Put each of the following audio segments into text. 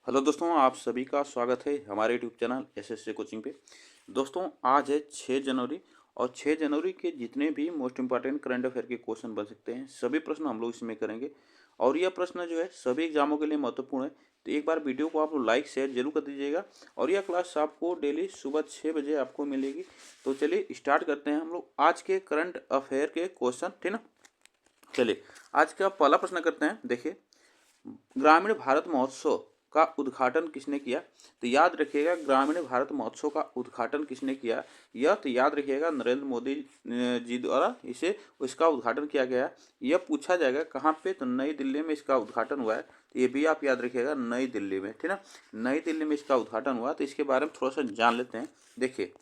Hello दोस्तों, आप सभी का स्वागत है हमारे यूट्यूब चैनल एसएससी कोचिंग पे। दोस्तों, आज है 6 जनवरी और 6 जनवरी के जितने भी मोस्ट इंपॉर्टेंट करंट अफेयर के क्वेश्चन बन सकते हैं सभी प्रश्न हम लोग इसमें करेंगे। और यह प्रश्न जो है सभी एग्जामों के लिए महत्वपूर्ण है, तो एक बार वीडियो को आप लोग लाइक शेयर जरूर कर दीजिएगा। और यह क्लास आपको डेली सुबह 6 बजे आपको मिलेगी। तो चलिए स्टार्ट करते हैं हम लोग आज के करंट अफेयर के क्वेश्चन, ठीक ना। चलिए आज का पहला प्रश्न करते हैं। देखिए, ग्रामीण भारत महोत्सव का उद्घाटन किसने किया? तो याद रखिएगा, ग्रामीण भारत महोत्सव का उद्घाटन किसने किया? यह तो याद रखिएगा नरेंद्र मोदी जी द्वारा इसे इसका उद्घाटन किया गया। यह पूछा जाएगा कहाँ पे, तो नई दिल्ली में इसका उद्घाटन हुआ है। तो ये भी आप याद रखिएगा, नई दिल्ली में, ठीक ना। नई दिल्ली में इसका उद्घाटन हुआ, तो इसके बारे में थोड़ा सा जान लेते हैं। देखिए,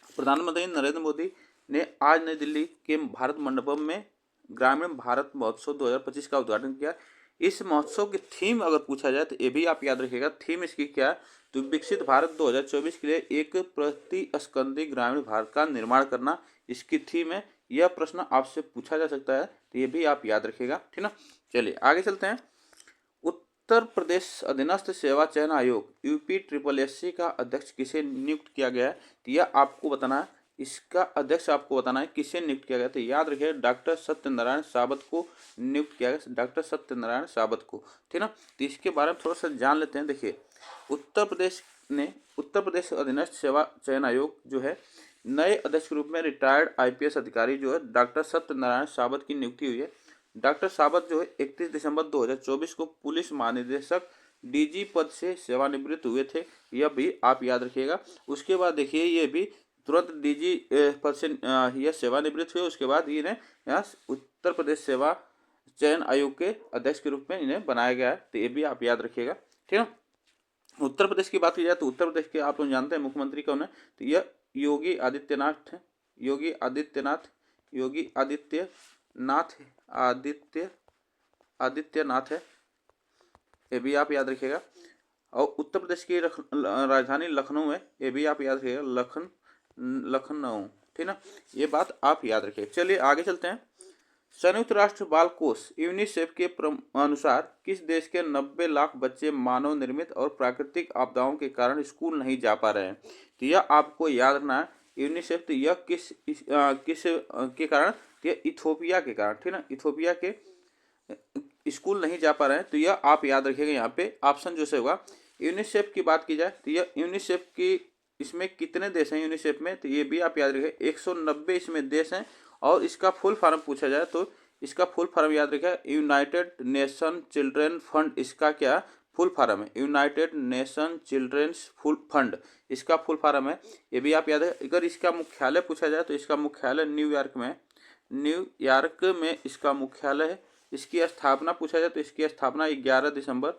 प्रधानमंत्री नरेंद्र मोदी ने आज नई दिल्ली के भारत मंडपम में ग्रामीण भारत महोत्सव 2025 का उद्घाटन किया। इस महोत्सव की थीम अगर पूछा जाए तो ये भी आप याद रखिएगा, थीम इसकी क्या है, तो विकसित भारत 2024 के लिए एक प्रतिस्पंदी ग्रामीण भारत का निर्माण करना इसकी थीम है। यह प्रश्न आपसे पूछा जा सकता है, तो ये भी आप याद रखिएगा, ठीक ना। चलिए आगे चलते हैं। उत्तर प्रदेश अधीनस्थ सेवा चयन आयोग यूपी ट्रिपल एससी का अध्यक्ष किसे नियुक्त किया गया है? तो यह आपको बताना है, इसका अध्यक्ष आपको बताना है किसे नियुक्त किया गया। तो याद रखिए डॉक्टर सत्यनारायण सावत को नियुक्त किया गया, डॉक्टर सत्यनारायण सावत को, ठीक ना। तो इसके बारे में थोड़ा सा जान लेते हैं। देखिए, उत्तर प्रदेश अधीनस्थ सेवा चयन आयोग जो है नए अध्यक्ष के रूप में रिटायर्ड आईपीएस अधिकारी जो है डॉक्टर सत्यनारायण सावत की नियुक्ति हुई है। डॉक्टर सावत जो है 31 दिसंबर 2024 को पुलिस महानिदेशक डीजी पद से सेवानिवृत्त हुए थे, यह भी आप याद रखिएगा। उसके बाद देखिए, ये भी तुरंत डीजी पद से यह सेवानिवृत्त हुए। उसके बाद इन्हें यहाँ उत्तर प्रदेश सेवा चयन आयोग के अध्यक्ष के रूप में इन्हें बनाया गया है, तो ये भी आप याद रखिएगा, ठीक है। उत्तर प्रदेश की बात की जाए तो उत्तर प्रदेश के आप लोग जानते हैं मुख्यमंत्री कौन है, तो यह योगी आदित्यनाथ है। योगी आदित्यनाथ, योगी आदित्यनाथ, आदित्य आदित्यनाथ है, ये भी आप याद रखिएगा। और उत्तर प्रदेश की राजधानी लखनऊ है, ये भी आप याद रखिएगा, लखनऊ, ठीक ना। ये बात आप याद रखिएगा। चलिए आगे चलते हैं। संयुक्त राष्ट्र बाल कोष यूनिसेफ के अनुसार किस देश के 90 लाख बच्चे मानव निर्मित और प्राकृतिक आपदाओं के कारण स्कूल नहीं जा पा रहे हैं? तो यह आपको याद रखना है। यूनिसेफ तो यह किस के कारण, तो यह इथोपिया के कारण, ठीक ना। इथोपिया के स्कूल नहीं जा पा रहे हैं, तो यह आप याद रखिएगा। यहाँ पे ऑप्शन जो से होगा, यूनिसेफ की बात की जाए तो यह यूनिसेफ की इसमें कितने देश हैं यूनिसेफ में, तो ये भी आप याद रखिए 190 इसमें देश हैं। और इसका फुल फॉर्म पूछा जाए तो इसका फुल फॉर्म याद रखिएगा, यूनाइटेड नेशन चिल्ड्रेन फंड, इसका क्या फुल फॉर्म है, United Nation children's full fund, इसका फुल फॉर्म है। ये भी आप याद है। अगर इसका मुख्यालय पूछा जाए तो इसका मुख्यालय न्यूयॉर्क में, न्यूयॉर्क में इसका मुख्यालय है। इसकी स्थापना पूछा जाए तो इसकी स्थापना 11 दिसंबर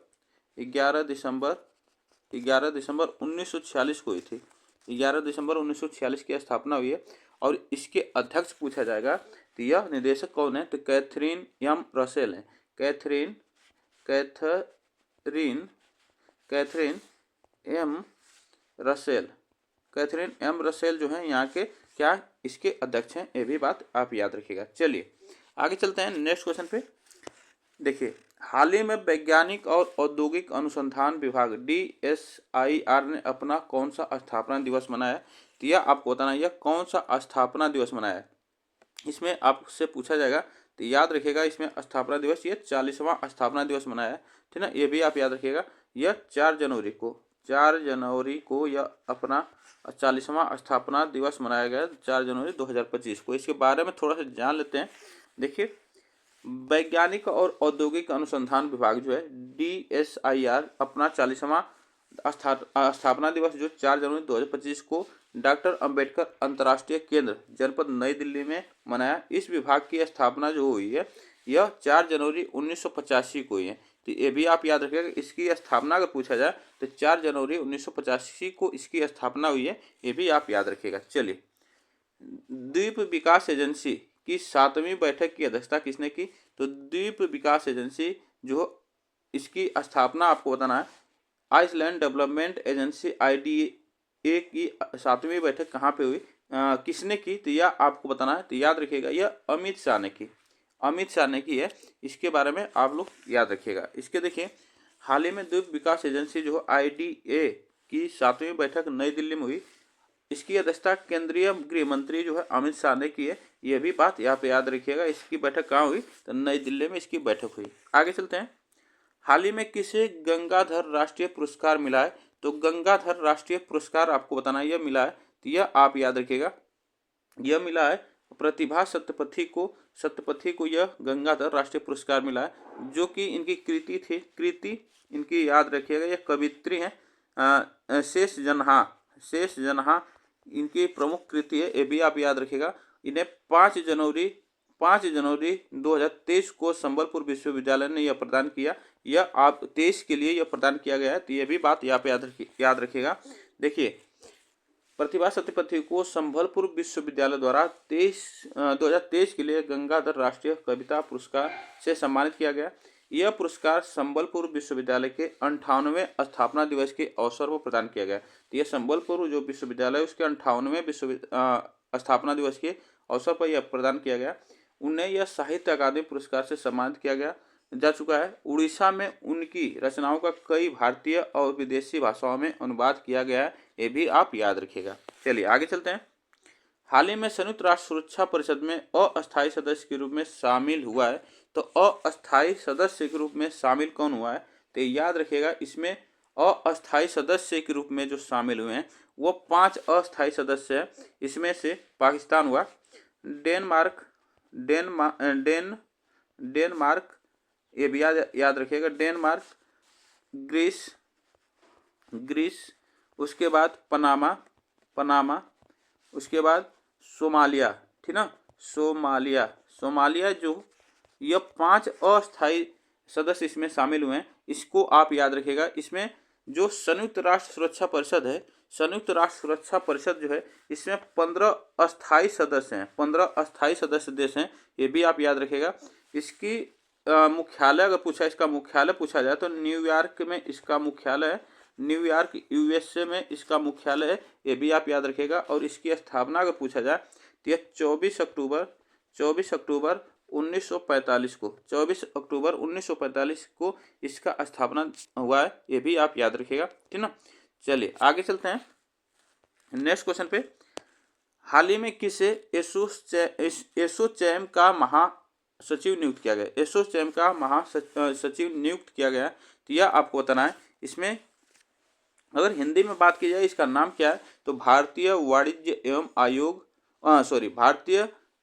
1946 को हुई थी। 11 दिसंबर 1946 की स्थापना हुई है। और इसके अध्यक्ष पूछा जाएगा तो यह निदेशक कौन है, तो कैथरीन एम रसेल है। Catherine M Russell, Catherine M Russell जो है यहाँ के क्या इसके अध्यक्ष हैं, ये भी बात आप याद रखिएगा। चलिए आगे चलते हैं नेक्स्ट क्वेश्चन पे। देखिए, हाल ही में वैज्ञानिक और औद्योगिक अनुसंधान विभाग DSIR ने अपना कौन सा स्थापना दिवस मनाया? तो यह आपको बताना है, यह कौन सा स्थापना दिवस मनाया है। इसमें आपसे पूछा जाएगा, तो याद रखिएगा इसमें स्थापना दिवस ये 40वां स्थापना दिवस मनाया है, ठीक ना। ये भी आप याद रखिएगा, यह 4 जनवरी को यह अपना 40वां स्थापना दिवस मनाया गया, 4 जनवरी 2025 को। इसके बारे में थोड़ा सा जान लेते हैं। देखिए, वैज्ञानिक और औद्योगिक अनुसंधान विभाग जो है DSIR अपना 40वां स्थापना दिवस जो 4 जनवरी 2025 को डॉक्टर अंबेडकर अंतर्राष्ट्रीय केंद्र जनपद नई दिल्ली में मनाया। इस विभाग की स्थापना जो हुई है यह 4 जनवरी 1985 को हुई है। तो ये भी आप याद रखिएगा, इसकी स्थापना अगर पूछा जाए तो 4 जनवरी 1985 को इसकी स्थापना हुई है, ये भी आप याद रखिएगा। चलिए, द्वीप विकास एजेंसी की 7वीं बैठक की अध्यक्षता किसने की? तो द्वीप विकास एजेंसी जो इसकी स्थापना आपको बताना है, आइसलैंड डेवलपमेंट एजेंसी IDA की 7वीं बैठक कहाँ पे हुई, किसने की, तो यह आपको बताना है। तो याद रखिएगा, यह अमित शाह ने की है, इसके बारे में आप लोग याद रखिएगा। इसके देखिए, हाल ही में द्वीप विकास एजेंसी जो IDA की 7वीं बैठक नई दिल्ली में हुई। इसकी अध्यक्षता केंद्रीय गृह मंत्री जो है अमित शाह ने की है। यह भी बात यहाँ पे याद रखिएगा। इसकी बैठक कहाँ हुई? तो नई दिल्ली में इसकी बैठक हुई। आगे चलते हैं। हाल ही में किसे गंगाधर राष्ट्रीय पुरस्कार मिला है? तो गंगाधर राष्ट्रीय पुरस्कार आपको बताना यह मिला है, तो यह आप याद रखिएगा, यह मिला है प्रतिभा सत्यपथी को यह गंगाधर राष्ट्रीय पुरस्कार मिला है, जो कि इनकी कृति इनकी याद रखिएगा, यह कवित्री है शेष जनहा इनकी प्रमुख कृति है। ये भी आप याद रखिएगा। इन्हें 5 जनवरी 2023 को संबलपुर विश्वविद्यालय ने यह प्रदान किया। यह आप 23 के लिए यह प्रदान किया गया है, तो यह भी बात यहाँ पे याद रखिएगा। देखिए, प्रतिभा सत्यपथी को संबलपुर विश्वविद्यालय द्वारा 2023 के लिए गंगाधर राष्ट्रीय कविता पुरस्कार से सम्मानित किया गया। यह पुरस्कार संबलपुर विश्वविद्यालय के 58वें स्थापना दिवस के अवसर पर प्रदान किया गया। तो यह संबलपुर जो विश्वविद्यालय उसके 58वें स्थापना दिवस के अवसर पर यह प्रदान किया गया। उन्हें यह साहित्य अकादमी पुरस्कार से सम्मानित किया जा चुका है। उड़ीसा में उनकी रचनाओं का कई भारतीय और विदेशी भाषाओं में अनुवाद किया गया है। ये भी आप याद रखिएगा। चलिए आगे चलते हैं। हाल ही में संयुक्त राष्ट्र सुरक्षा परिषद में अस्थायी सदस्य के रूप में शामिल हुआ है। तो अस्थायी सदस्य के रूप में शामिल कौन हुआ है? तो याद रखिएगा, इसमें अस्थायी सदस्य के रूप में जो शामिल हुए हैं वो 5 अस्थायी सदस्य हैं। इसमें से पाकिस्तान हुआ, डेनमार्क ये भी याद रखिएगा, डेनमार्क, ग्रीस, उसके बाद पनामा, उसके बाद सोमालिया, ठीक ना, सोमालिया जो यह 5 अस्थायी सदस्य इसमें शामिल हुए हैं। इसको आप याद रखिएगा। इसमें जो संयुक्त राष्ट्र सुरक्षा परिषद है, संयुक्त राष्ट्र सुरक्षा परिषद जो है इसमें 15 अस्थायी सदस्य हैं, 15 अस्थायी सदस्य देश हैं। ये भी आप याद रखिएगा। इसकी मुख्यालय अगर इसका मुख्यालय पूछा जाए तो न्यूयॉर्क में इसका मुख्यालय है, न्यूयॉर्क USA में इसका मुख्यालय है। ये भी आप याद रखिएगा। और इसकी स्थापना अगर पूछा जाए तो यह 24 अक्टूबर 1945 को इसका स्थापना हुआ है। ये भी आप याद रखिएगा, ठीक ना। चलिए आगे चलते हैं नेक्स्ट क्वेश्चन पे। हाल ही में किसे एसोचैम का महासचिव नियुक्त किया गया? एसोचैम का महासचिव नियुक्त किया गया, तो यह आपको बताना है। इसमें अगर हिंदी में बात की जाए इसका नाम क्या है? तो भारतीय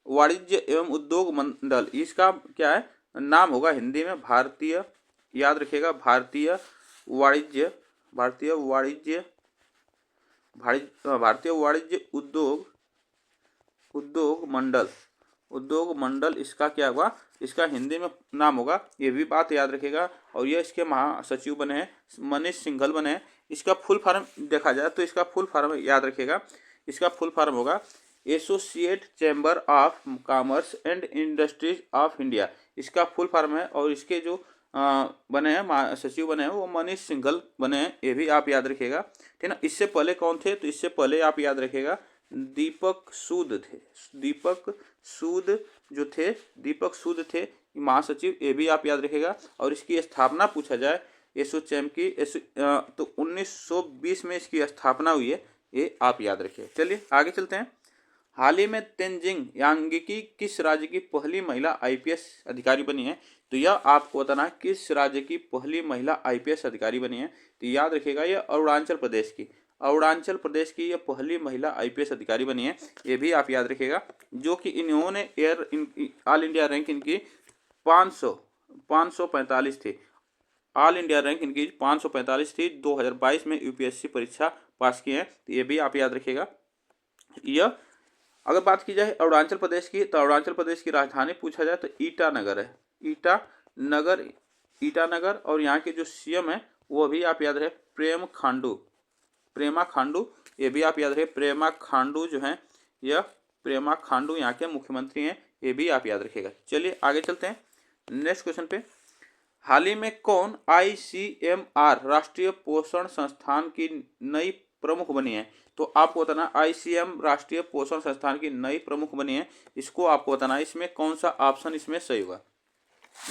वाणिज्य एवं उद्योग मंडल, इसका क्या है नाम होगा हिंदी में? भारतीय, याद रखिएगा, भारतीय वाणिज्य उद्योग मंडल इसका क्या होगा? इसका हिंदी में नाम होगा। ये भी बात याद रखिएगा। और ये इसके महासचिव बने हैं मनीष सिंघल बने हैं। इसका फुल फॉर्म देखा जाए तो इसका फुल फॉर्म याद रखिएगा, इसका फुल फॉर्म होगा associate chamber of commerce and industries of India, इसका फुल फॉर्म है। और इसके जो बने हैं महासचिव बने हैं वो मनीष सिंघल बने हैं। ये भी आप याद रखिएगा, ठीक ना। इससे पहले कौन थे? तो इससे पहले आप याद रखिएगा दीपक सूद थे। दीपक सूद थे महासचिव, ये भी आप याद रखिएगा। और इसकी स्थापना पूछा जाए एसोचैम की तो 1920 में इसकी स्थापना हुई है, ये आप याद रखिए। चलिए आगे चलते हैं। हाल ही में तेनजिंग यांगी किस राज्य की पहली महिला IPS अधिकारी बनी है? तो यह आपको बताना है किस राज्य की पहली महिला IPS अधिकारी बनी है। तो याद रखिएगा यह अरुणाचल प्रदेश की यह पहली महिला IPS अधिकारी बनी है। ये भी आप याद रखिएगा। जो कि इन्होंने ऑल इंडिया रैंक इनकी 545 थी। ऑल इंडिया रैंक इनकी 545 थी। 2022 में UPSC परीक्षा पास की है, तो ये भी आप याद रखिएगा। यह अगर बात की जाए अरुणाचल प्रदेश की, तो अरुणाचल प्रदेश की राजधानी पूछा जाए तो ईटानगर है, ईटानगर। और यहाँ के जो CM है वो भी आप याद रहे प्रेमा खांडू, ये भी आप याद रहे। प्रेमा खांडू जो है, यह प्रेमा खांडू यहाँ के मुख्यमंत्री हैं, ये भी आप याद रखिएगा। चलिए आगे चलते हैं नेक्स्ट क्वेश्चन पे। हाल ही में कौन ICMR राष्ट्रीय पोषण संस्थान की नई प्रमुख बनी है? तो आपको बताना ICM राष्ट्रीय पोषण संस्थान की नई प्रमुख बनी है। इसको आपको बताना है इसमें कौन सा ऑप्शन इसमें सही होगा।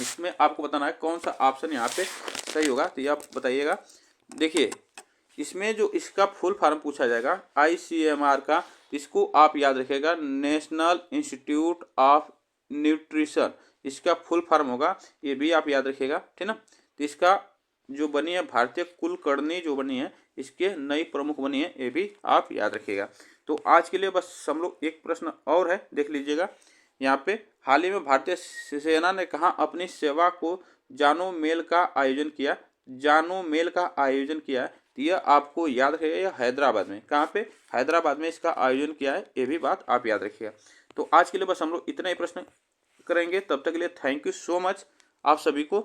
इसमें आपको बताना है कौन सा ऑप्शन यहाँ पे सही होगा, तो ये आप बताइएगा। देखिए इसमें जो इसका फुल फॉर्म पूछा जाएगा ICMR का, इसको आप याद रखिएगा, नेशनल इंस्टीट्यूट ऑफ न्यूट्रिशन, इसका फुल फॉर्म होगा, ये भी आप याद रखिएगा, ठीक ना। तो इसका जो बनी है भारतीय कुलकर्णी जो बनी है, इसके नई प्रमुख बनी है, ये भी आप याद रखिएगा। तो आज के लिए बस हम लोग एक प्रश्न और है, देख लीजिएगा यहाँ पे। हाल ही में भारतीय सेना ने कहाँ अपनी सेवा को जानो मेल का आयोजन किया, जानो मेल का आयोजन किया है, तो यह आपको याद रखिएगा, यह हैदराबाद में, कहाँ पे, हैदराबाद में इसका आयोजन किया है, ये भी बात आप याद रखिएगा। तो आज के लिए बस हम लोग इतना ही प्रश्न करेंगे, तब तक के लिए थैंक यू सो मच आप सभी को।